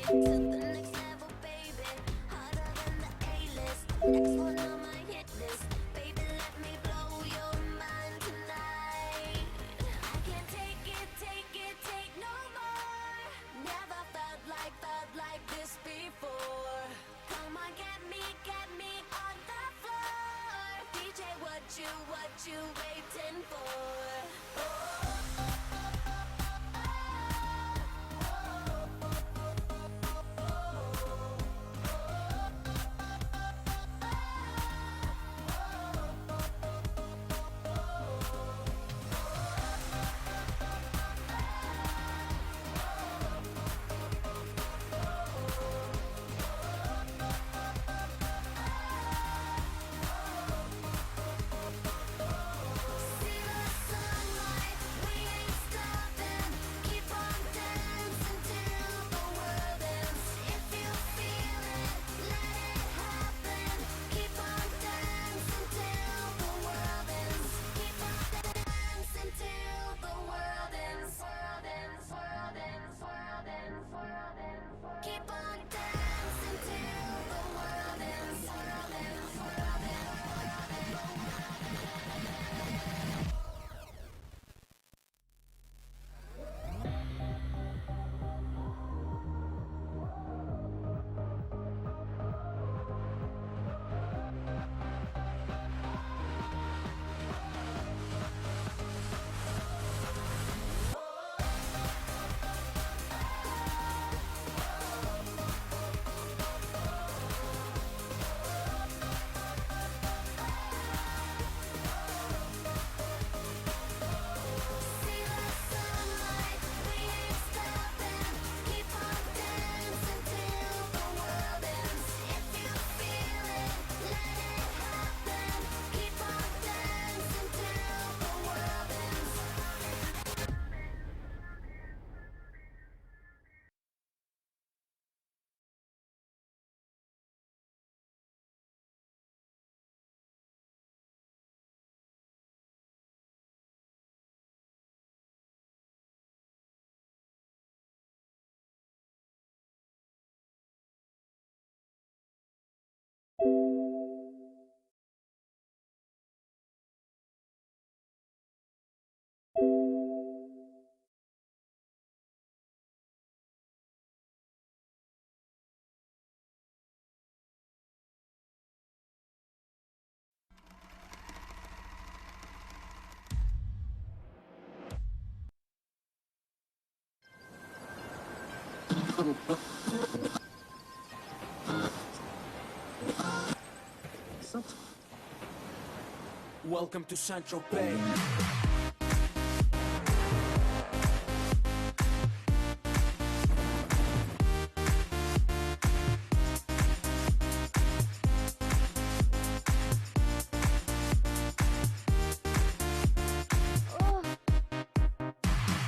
To the next level, baby. Harder than the A-list. Next one on my hit list. Baby, let me blow your mind tonight. I can't take it, take no more. Never felt like this before. Come on, get me on the floor. DJ, what you waiting for? See the sunlight, we ain't stopping. Keep on dancing till the world ends. If you feel it, let it happen. Keep on dancing till the world ends. Keep on dancing till the world ends. World ends, world ends, world ends, world ends. Keep on dancing till the world ends. World ends, world ends, world ends. See the sunlight, we ain't stopping. Keep on dancing till the world ends. If you feel it, let it happen. Keep on dancing till the world ends. Welcome to Central Bay.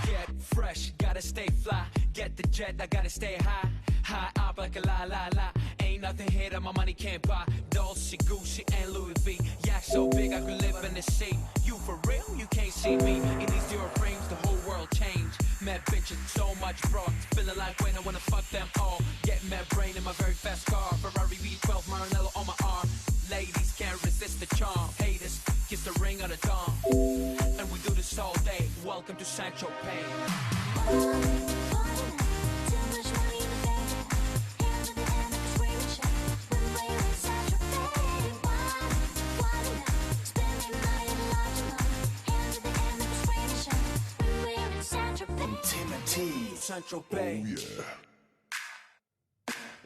Get fresh, gotta stay fly. Get the jet, I gotta stay high. High up like a la la la. Ain't nothing here that my money can't buy. Dolce, Gucci, and Louis V. Yak so big I could live in the sea. You for real? You can't see me. In these zero frames, the whole world changed. Mad bitches, so much broad. Feeling like when I wanna fuck them all. Get mad brain in my very fast car. Ferrari V12, Maranello on my arm. Ladies can't resist the charm. Haters, kiss the ring on the dawn. And we do this all day. Welcome to Sancho Pay. Too much money in the bank. Hands at the end of the screaming shit. When we're in Saint-Tropez. Why not? Spending money in large amount. Hands at the end of the screaming shit. When we're in Saint-Tropez. Timothy, Central Bay. Yeah.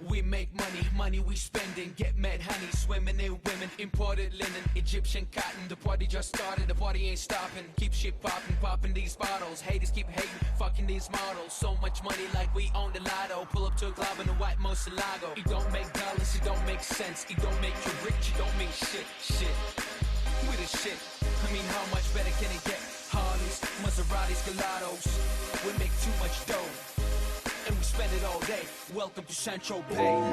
We make money, money we spending. Get mad honey, swimming in women. Imported linen, Egyptian cotton. The party just started, the party ain't stopping. Keep shit popping, popping these bottles. Haters keep hating, fucking these models. So much money like we own the lotto. Pull up to a club in a white Murcielago. It don't make dollars, it don't make sense. It don't make you rich, it don't mean shit, shit. We the shit, I mean how much better can it get? Harleys, Maseratis, Gelatos. We make too much dough, and we spend it all day. Welcome to Central Bay.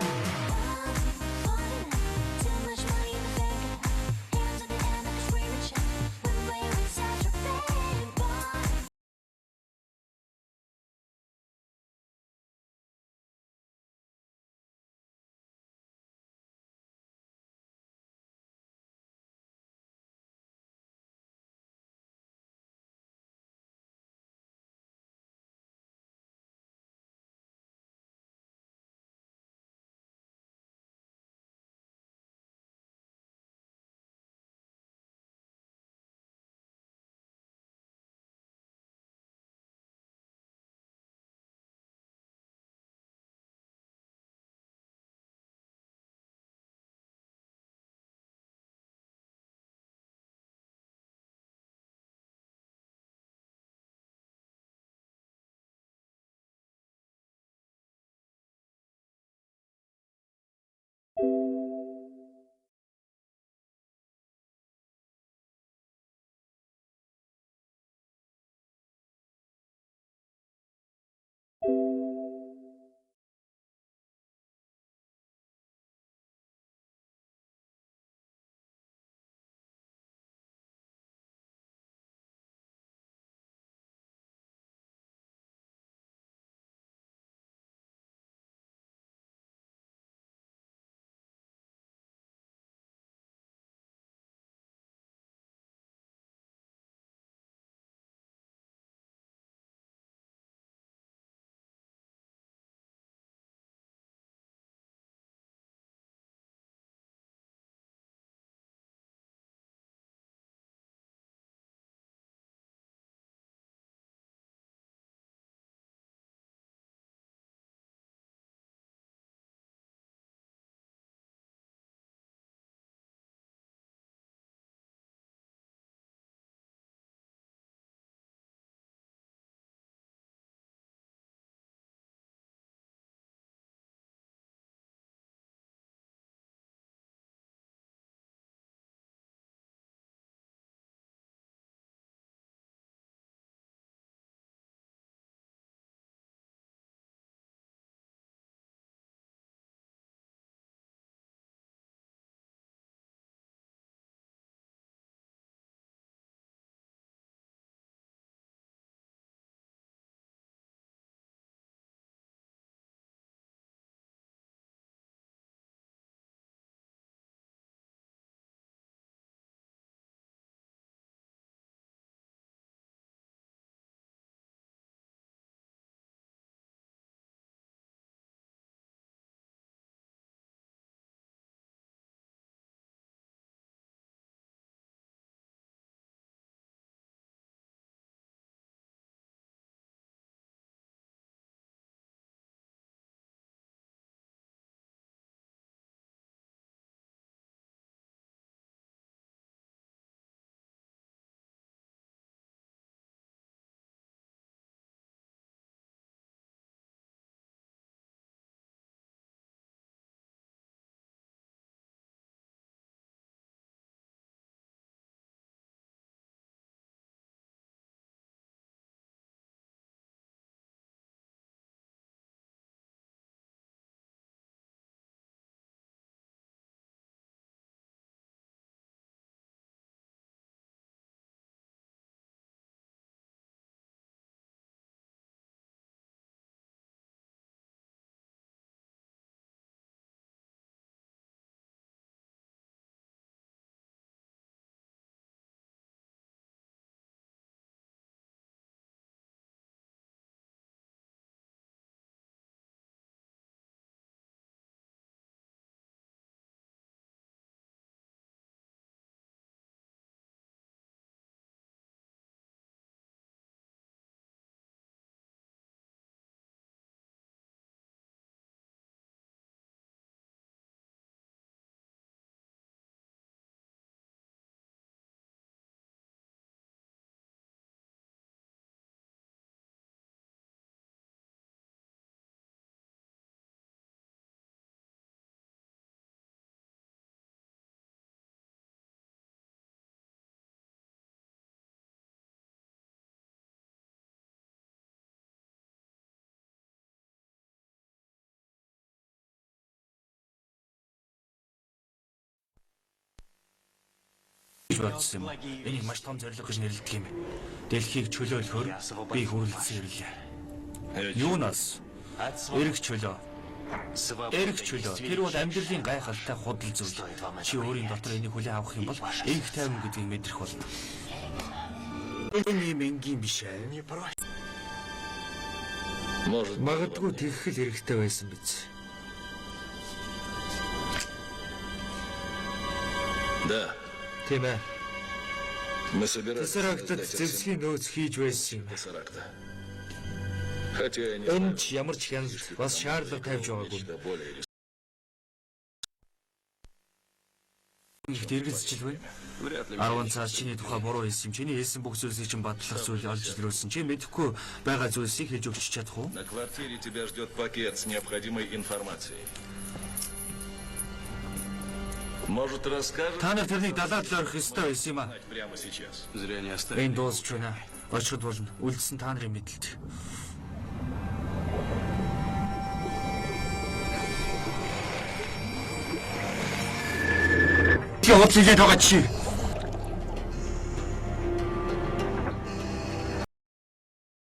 бодсон юм. Энийг маш том зорилго гэж нэрлэдэг юм. Дэлхийг чөлөөлөхөөр би хүрэлцэн ирлээ. Юунаас? Эрэг чөлөө. Эрэг чөлөө. Тэр бол амьдралын гайхалтай худал зүйл. Чи өөрийн дотор энийг хүлээн авах юм бол энх тайван гэдгийг мэдрэх болно. Энэ юм энгийн биш ээ. Магадгүй тэгэх л хэрэгтэй байсан биз. Да. Тийм ээ. Мы собираемся Тесарактад зэвсгийн нөөц хийж байсан юм. Тессаракта. Хотя я не Энэ ч ямар ч хяналт бас шаардлага тавьж байгаагүй. нечто более Их дэргэлзэж л байна. вряд ли 10 цаас чиний тухай буруу хэлсэн юм. Чиний хэлсэн бүх зүйлсийг чинь батлах зүйл олж илрүүлсэн. Чи мэдэхгүй байгаа зүйлсийг хэлж өгч чадах уу? на квартире тебя ждет пакет с необходимой информацией. Может, расскажешь Та нар тэрнийг далаад л орох ёстой байсан юм а. прямо сейчас? Зря не оставили. Энэ дуусч байна. Очиход болно. Үлдсэн та нарын мэдлэлт. Яваад хэлээд байгаа чи.